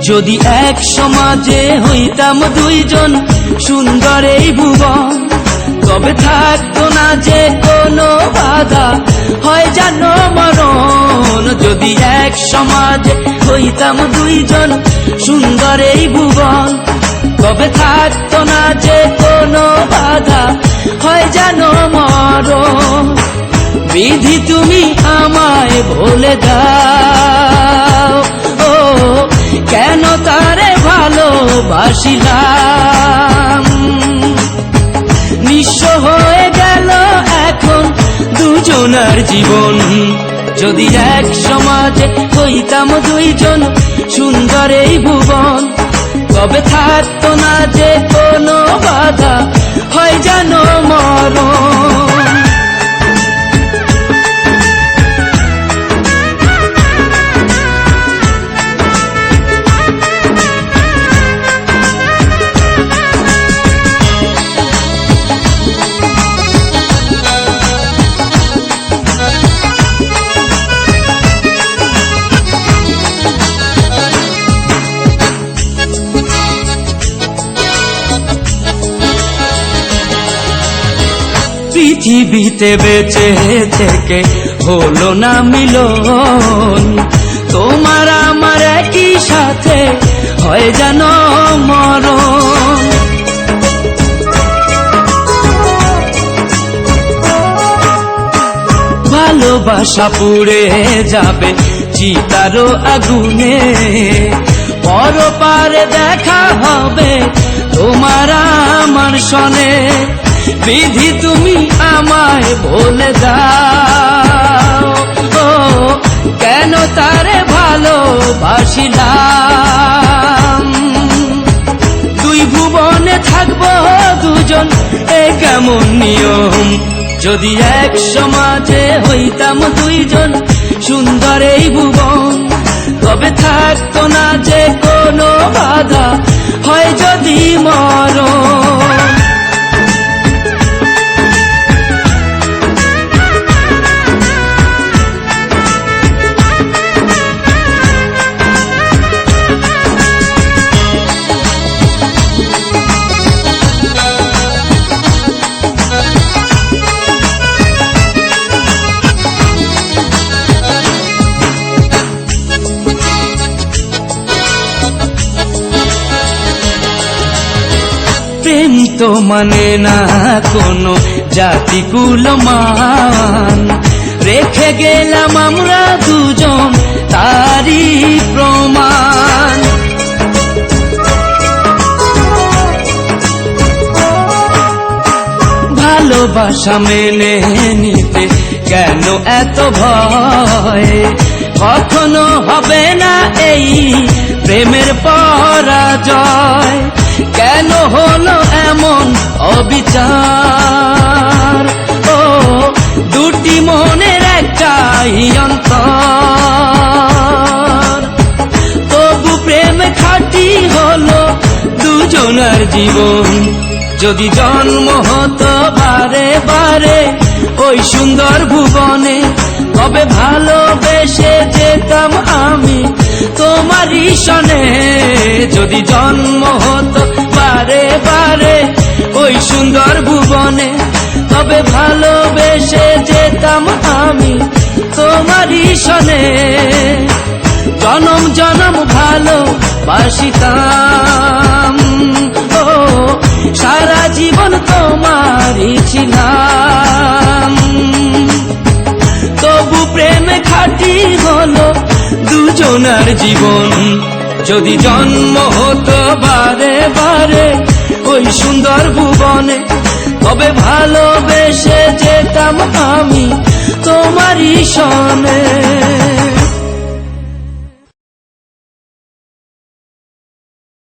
যদি এক সমাজে হইতাম দুইজন সুন্দর এই ভুবন, তবে থাকতো না যে কোনো বাধা, হয় জানো মরণ। যদি এক সমাজে হইতাম দুইজন সুন্দর এই ভুবন, তবে থাকতো না যে কোনো বাধা, হয় জানো মরণ। বিধি তুমি আমায় বলে দাও, ও কেন তারে ভালোবাসিলাম। নিঃস্ব হয়ে গেল এখন দুজনার জীবন। যদি এক সমাজে হইতাম দুইজন সুন্দর এই ভুবন, তবে থাকতো না যে কোনো বাধা, হয় জানো মরণ। পৃথিবীতে বেঁচে থেকে হলো না মিলন, তোমার আমার একই সাথে হয় জানো মরণ। ভালোবাসা পুড়ে যাবে চিতারও আগুনে, পরপারে দেখা হবে তোমার আমার সনে। বিধি তুমি আমায় বলে দাও, ও কেন তারে ভালোবাসিলাম। দুই ভুবনে থাকবো দুজন, এ কেমন নিয়ম। যদি এক সমাজে হইতাম দুইজন সুন্দর এই ভুবন, তবে থাকতো না যে কোনো বাধা, হয় যদি মরণ। প্রেম তো মানে না কোনো জাতি কুলমান, রেখে গেলাম আমরা দুজন তারই প্রমাণ। ভালোবাসা মেনে নিতে কেন এত ভয়, কখনো হবে না এই প্রেমের পরাজয়। কেন হলো এমন অবিচার, ও দুটি মনের একটাই অন্তর। তবু প্রেম খাঁটি হলো দুজনার জীবন। যদি জন্ম হতো বারে বারে ওই সুন্দর ভুবনে, তবে ভালোবেসে যেতাম আমি তোমারই সনে। যদি জন্ম হতো বারে বারে ওই সুন্দর ভুবনে, তবে ভালোবেসে যেতাম আমি তোমারই সনে। জনম জনম ভালোবাসিতাম, ও সারা জীবন তোমারই ছিলাম। তবু প্রেম খাঁটি হলো দুজনার জীবন। যদি জন্ম হতো বারে বারে ওই সুন্দর ভুবনে, তবে ভালোবেসে যেতাম আমি তোমারই সনে।